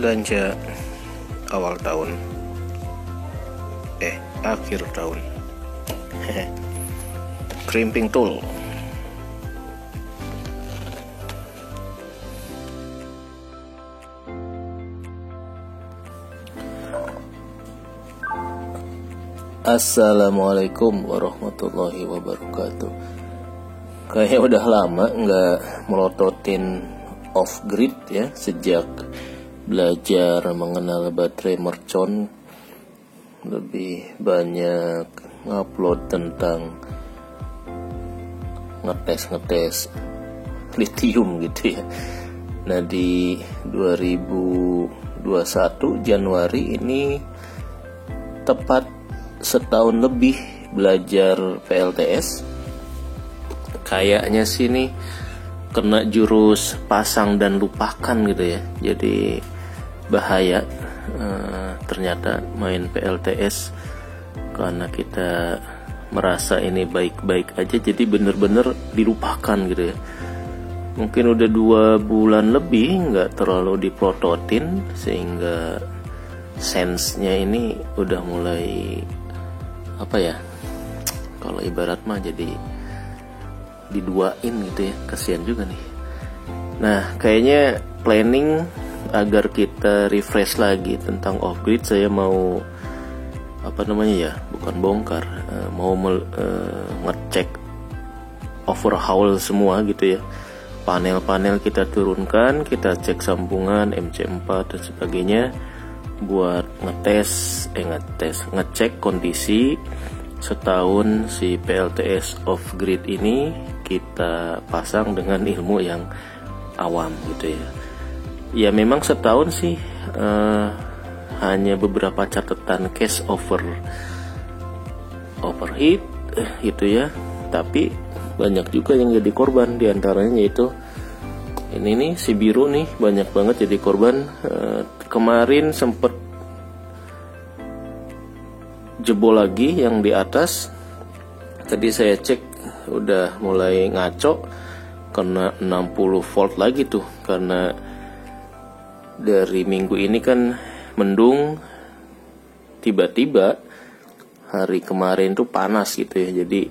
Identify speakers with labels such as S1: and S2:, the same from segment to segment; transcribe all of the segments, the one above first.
S1: belanja awal tahun, akhir tahun. Crimping tool. Assalamualaikum warahmatullahi wabarakatuh. Kayaknya udah lama nggak melototin off grid ya, sejak belajar mengenal baterai mercon. Lebih banyak ngupload tentang ngetes lithium gitu ya. Nah, di 2021 Januari ini tepat setahun lebih belajar PLTS. Kayaknya sih nih kena jurus pasang dan lupakan gitu ya. Jadi bahaya ternyata main PLTS, karena kita merasa ini baik-baik aja, jadi bener-bener dilupakan gitu ya. Mungkin udah 2 bulan lebih nggak terlalu diplototin, sehingga sense-nya ini udah mulai apa ya, kalau ibarat mah jadi diduain gitu ya, kasihan juga nih. Nah, kayaknya planning agar kita refresh lagi tentang off grid, saya mau bukan bongkar, mau ngecek overhaul semua gitu ya. Panel-panel kita turunkan, kita cek sambungan MC4 dan sebagainya buat ngecek kondisi setahun si PLTS off grid ini kita pasang dengan ilmu yang awam gitu ya. Ya memang setahun sih hanya beberapa catatan case overheat gitu ya, tapi banyak juga yang jadi korban. Diantaranya yaitu ini nih, si biru nih banyak banget jadi korban. Kemarin sempet jebol lagi yang di atas. Tadi saya cek udah mulai ngaco, kena 60 volt lagi tuh, karena dari minggu ini kan mendung, tiba-tiba hari kemarin tuh panas gitu ya. Jadi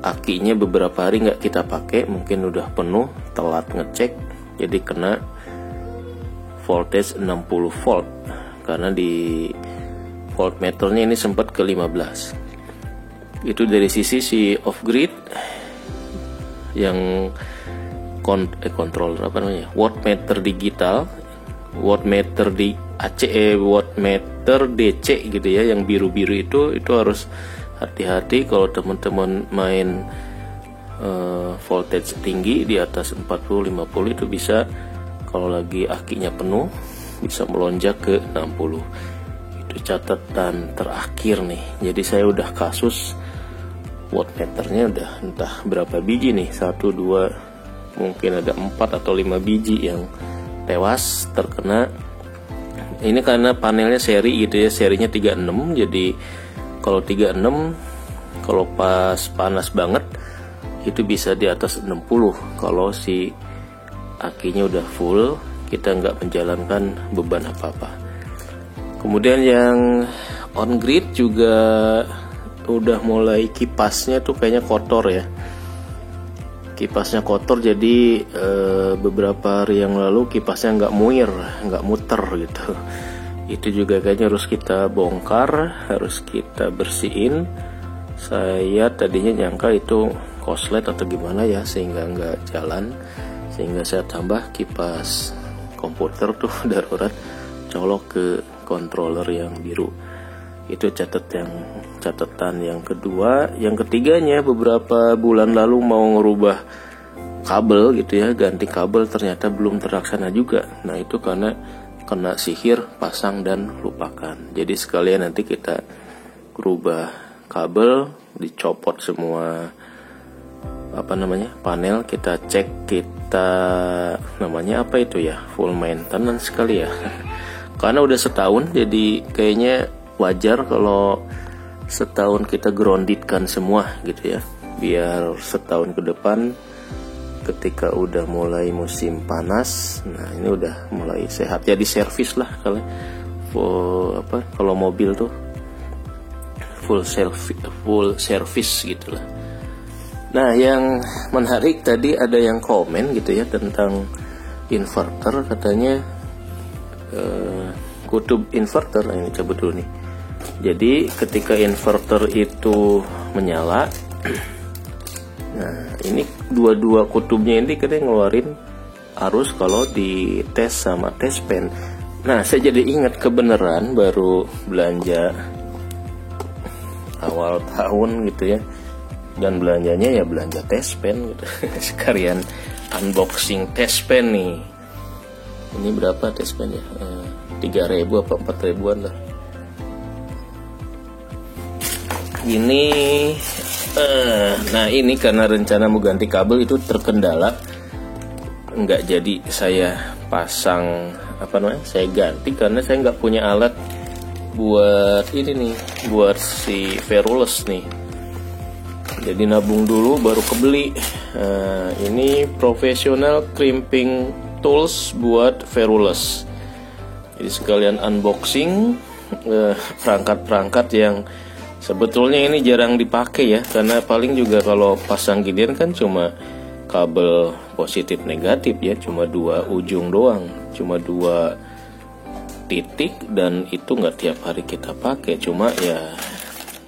S1: akinya beberapa hari nggak kita pakai, mungkin udah penuh, telat ngecek, jadi kena voltage 60 volt, karena di voltmeternya ini sempat ke 15. Itu dari sisi si off grid yang controller wattmeter digital, wattmeter di wattmeter DC gitu ya, yang biru-biru itu harus hati-hati kalau teman-teman main voltage tinggi di atas 40-50 itu bisa, kalau lagi akinya penuh bisa melonjak ke 60. Itu catatan terakhir nih. Jadi saya udah kasus wattmeternya udah entah berapa biji nih, 1, 2, mungkin ada 4 atau 5 biji yang tewas terkena. Ini karena panelnya seri gitu ya, serinya 36. Jadi kalau 36, kalau pas panas banget itu bisa di atas 60. Kalau si akinya udah full, kita nggak menjalankan beban apa-apa. Kemudian yang on grid juga udah mulai kipasnya tuh kayaknya kotor ya. Kipasnya kotor, jadi beberapa hari yang lalu kipasnya nggak muter gitu. Itu juga kayaknya harus kita bongkar, harus kita bersihin. Saya tadinya nyangka itu korslet atau gimana ya, sehingga nggak jalan, sehingga saya tambah kipas komputer tuh darurat colok ke controller yang biru. Itu catatan yang kedua. Yang ketiganya, beberapa bulan lalu mau ngerubah kabel gitu ya, ganti kabel, ternyata belum terlaksana juga. Nah, itu karena kena sihir pasang dan lupakan. Jadi sekalian nanti kita rubah kabel, dicopot semua panel, kita cek, kita full maintenance sekali ya. Karena udah setahun, jadi kayaknya wajar kalau setahun kita groundedkan semua gitu ya, biar setahun ke depan ketika udah mulai musim panas, nah ini udah mulai sehat ya, di servis lah kalian. Kalau mobil tuh full service gitulah. Nah, yang menarik tadi ada yang komen gitu ya tentang inverter, katanya kutub inverter. Nah, ini cabut dulu nih. Jadi ketika inverter itu menyala, nah ini dua kutubnya ini katanya ngeluarin arus kalau di tes sama tes pen. Nah, saya jadi ingat kebenaran baru belanja awal tahun gitu ya, dan belanjanya ya belanja tes pen gitu. Sekalian unboxing tes pen nih. Ini berapa tes pen ya? 3.000 apa 4.000-an lah. Ini nah ini karena rencana mau ganti kabel itu terkendala, nggak jadi saya pasang saya ganti karena saya nggak punya alat buat ini nih, buat si Feruless nih. Jadi nabung dulu baru kebeli. Ini professional crimping tools buat Feruless. Jadi sekalian unboxing perangkat-perangkat yang sebetulnya ini jarang dipakai ya, karena paling juga kalau pasang ginian kan cuma kabel positif negatif ya, cuma 2 ujung doang, cuma 2 titik, dan itu nggak tiap hari kita pakai, cuma ya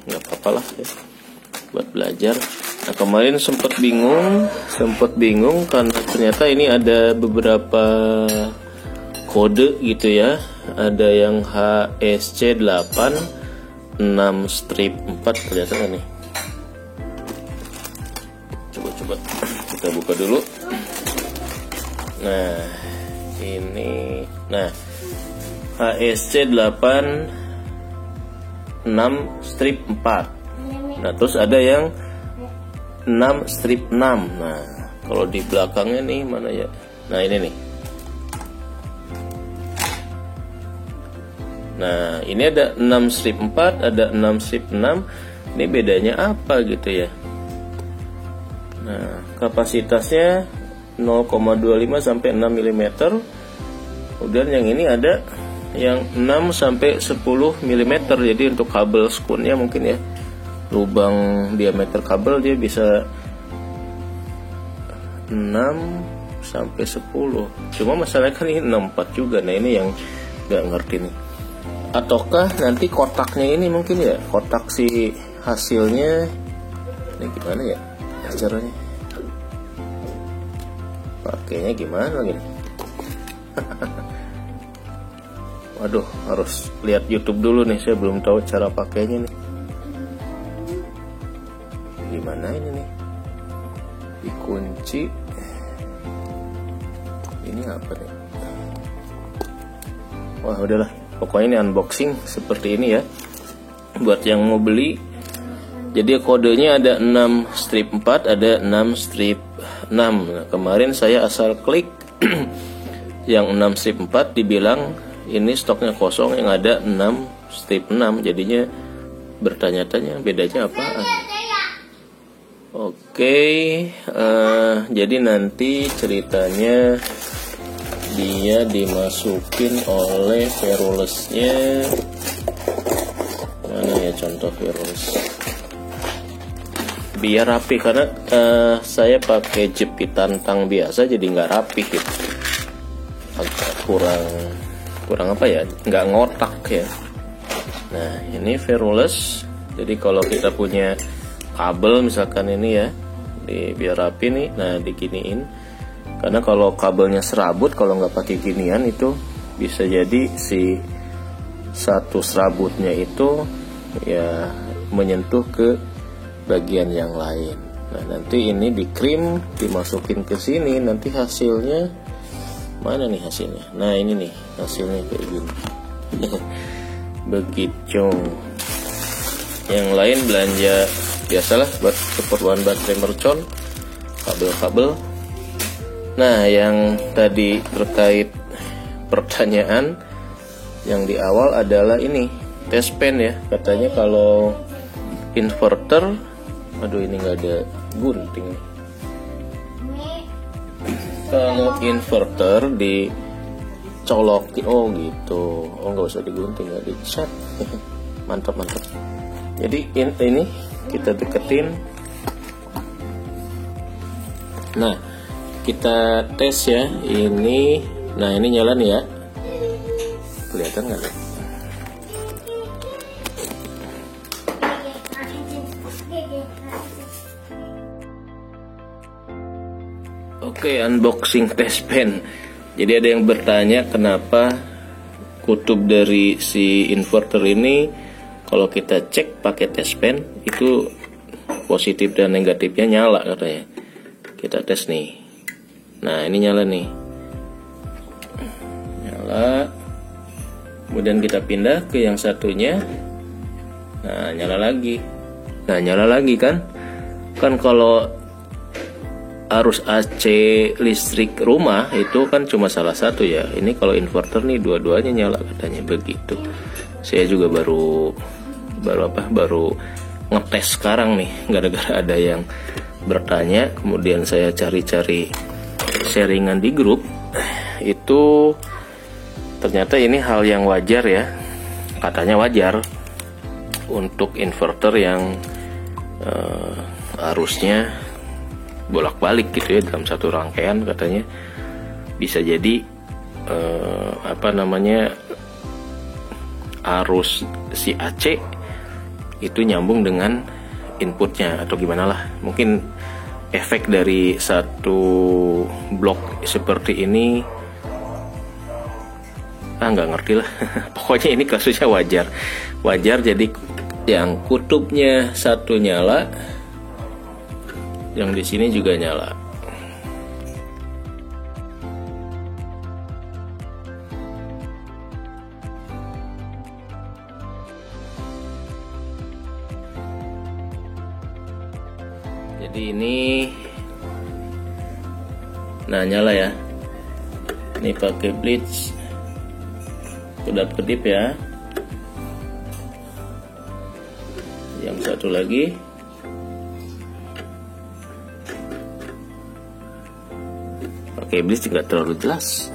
S1: nggak apa-apa lah ya, buat belajar. Nah, kemarin sempat bingung karena ternyata ini ada beberapa kode gitu ya, ada yang HSC 8 6-4 kelihatan nih. Coba kita buka dulu. Nah, ini HSC 8 6-4. Nah, terus ada yang 6-6. Nah, kalau di belakangnya nih mana ya? Nah, ini nih. Nah, ini ada 6-4, ada 6-6. Ini bedanya apa gitu ya? Nah, kapasitasnya 0,25 sampai 6 mm. Kemudian yang ini ada yang 6 sampai 10 mm. Jadi untuk kabel skunnya mungkin ya, lubang diameter kabel dia bisa 6 sampai 10. Cuma masalahnya kan ini 64 juga. Nah, ini yang nggak ngerti nih. Ataukah nanti kotaknya ini mungkin ya, kotak si hasilnya ini gimana ya caranya, pakainya gimana gini. Waduh, harus lihat YouTube dulu nih, saya belum tahu cara pakainya nih. Gimana ini nih, dikunci ini apa nih. Wah, udahlah, pokoknya ini unboxing seperti ini ya, buat yang mau beli. Jadi kodenya ada 6-4, ada 6-6. Nah, kemarin saya asal klik yang 6-4, dibilang ini stoknya kosong, yang ada 6-6. Jadinya bertanya-tanya bedanya apaan. Oke, jadi nanti ceritanya dia dimasukin oleh Feruless-nya. Mana ya contoh Feruless? Biar rapi, karena saya pakai jepitan tang biasa, jadi nggak rapi gitu. Agak kurang apa ya? Nggak ngotak ya. Nah, ini Feruless. Jadi kalau kita punya kabel misalkan ini ya, biar rapi nih. Nah, diginiin. Karena kalau kabelnya serabut, kalau nggak pakai ginian itu bisa jadi si satu serabutnya itu ya menyentuh ke bagian yang lain. Nah, nanti ini dikrim, dimasukin ke sini, nanti hasilnya mana nih hasilnya? Nah, ini nih hasilnya kayak gini. Begitu. Yang lain belanja biasalah buat keperluan baterai mercon, kabel-kabel. Nah, yang tadi terkait pertanyaan yang di awal adalah ini test pen ya. Katanya kalau inverter, aduh ini nggak ada gunting. Kalau inverter dicolokin, oh gitu, oh nggak usah digunting, nggak dicat. Mantap. Jadi ini kita deketin. Nah, kita tes ya. Ini, nah ini nyala nih ya. Kelihatan nggak? Oke, unboxing test pen. Jadi ada yang bertanya kenapa kutub dari si inverter ini kalau kita cek pakai test pen itu positif dan negatifnya nyala katanya. Kita tes nih. Nah, ini nyala nih. Nyala. Kemudian kita pindah ke yang satunya. Nah, nyala lagi. Nah, nyala lagi kan? Kan kalau arus AC listrik rumah itu kan cuma salah satu ya. Ini kalau inverter nih dua-duanya nyala katanya begitu. Saya juga baru ngetes sekarang nih, gara-gara ada yang bertanya. Kemudian saya cari-cari sharingan di grup. Itu ternyata ini hal yang wajar ya. Katanya wajar untuk inverter yang arusnya bolak-balik gitu ya dalam satu rangkaian, katanya bisa jadi arus si AC itu nyambung dengan inputnya atau gimana lah, mungkin efek dari satu blok seperti ini, nggak ngerti lah. Pokoknya ini kasusnya wajar. Jadi yang kutubnya satu nyala, yang di sini juga nyala. Jadi ini, nah nyala ya. Ini pakai bleach, kedap-kedip ya. Yang satu lagi. Oke, bleach nggak terlalu jelas.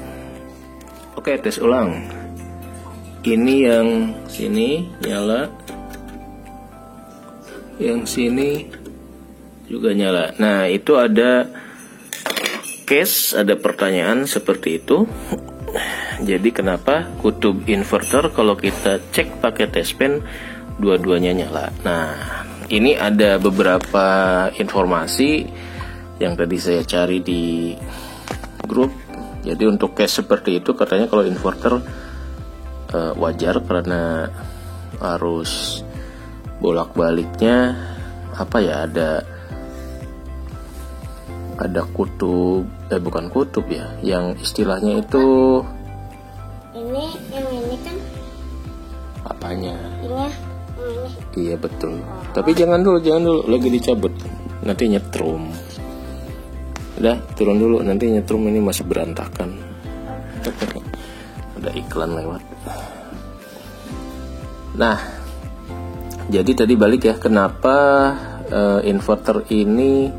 S1: Oke, tes ulang. Ini yang sini nyala, yang sini juga nyala. Nah, itu ada case, ada pertanyaan seperti itu. Jadi kenapa kutub inverter kalau kita cek pakai test pen dua-duanya nyala? Nah, ini ada beberapa informasi yang tadi saya cari di grup. Jadi untuk case seperti itu katanya kalau inverter wajar karena arus bolak-baliknya ada kutub, bukan kutub ya, yang istilahnya itu
S2: yang ini kan
S1: apanya?
S2: Ini.
S1: Iya betul. Tapi jangan dulu lagi dicabut, nanti nyetrum. Udah, turun dulu, nanti nyetrum, ini masih berantakan. Ada iklan lewat. Nah, jadi tadi balik ya, kenapa inverter ini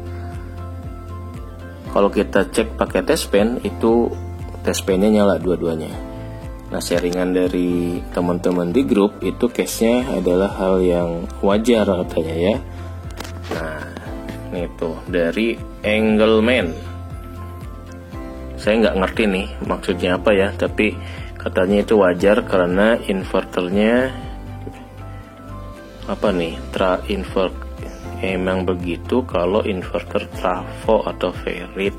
S1: kalau kita cek pakai test pen itu test pennya nyala dua-duanya. Nah, sharingan dari teman-teman di grup itu case-nya adalah hal yang wajar katanya ya. Nah, ini tuh dari Engelman. Saya nggak ngerti nih maksudnya apa ya, tapi katanya itu wajar karena inverternya emang begitu kalau inverter trafo atau Ferit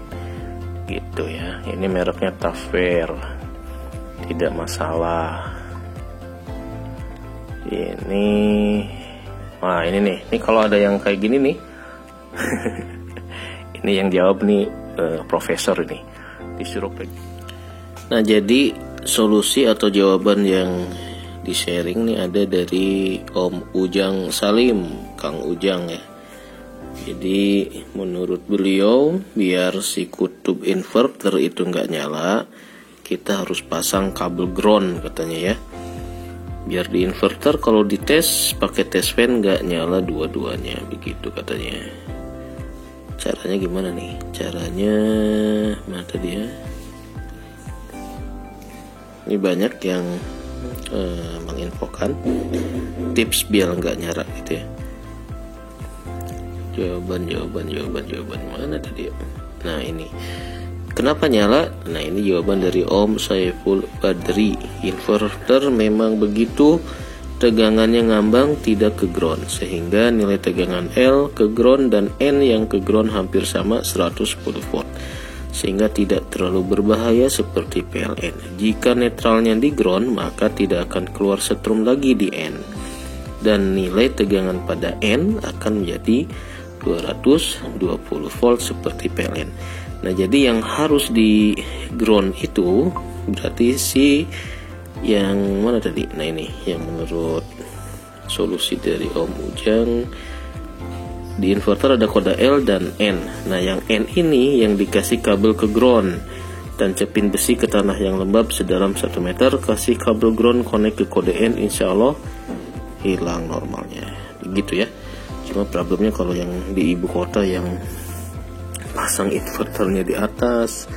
S1: gitu ya. Ini mereknya Tafer, tidak masalah. Ini nih kalau ada yang kayak gini nih. Ini yang jawab nih profesor ini disuruh. Nah, jadi solusi atau jawaban yang di sharing nih ada dari Om Ujang Salim, Kang Ujang ya. Jadi menurut beliau biar si kutub inverter itu nggak nyala, kita harus pasang kabel ground katanya ya. Biar di inverter kalau dites pakai test pen nggak nyala dua-duanya, begitu katanya. Caranya gimana nih? Caranya mana tadi ya? Ini banyak yang menginfokan tips biar nggak nyala gitu ya. Jawaban mana tadi ya? Nah ini kenapa nyala? Nah ini jawaban dari Om Saiful Badri. Inverter memang begitu, tegangannya ngambang tidak ke ground, sehingga nilai tegangan L ke ground dan N yang ke ground hampir sama 110 volt, sehingga tidak terlalu berbahaya seperti PLN. Jika netralnya di ground, maka tidak akan keluar setrum lagi di N, dan nilai tegangan pada N akan menjadi 220 volt seperti PLN. Nah jadi yang harus di ground itu berarti si yang mana tadi? Nah ini yang menurut solusi dari Om Ujang, di inverter ada kode L dan N. Nah yang N ini yang dikasih kabel ke ground, tancapin besi ke tanah yang lembab sedalam 1 meter, kasih kabel ground connect ke kode N, insya Allah hilang normalnya. Begitu ya. Cuma problemnya kalau yang di ibu kota yang pasang inverternya di atas,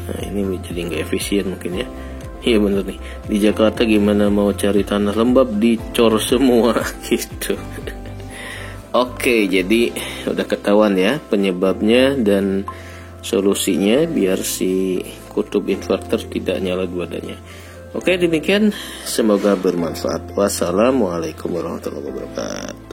S1: nah ini jadi nggak efisien mungkin ya. Iya bener nih, di Jakarta gimana mau cari tanah lembab, dicor semua gitu. Oke, jadi udah ketahuan ya penyebabnya dan solusinya biar si kutub inverter tidak nyala dua-duanya. Oke, demikian, semoga bermanfaat. Wassalamualaikum warahmatullahi wabarakatuh.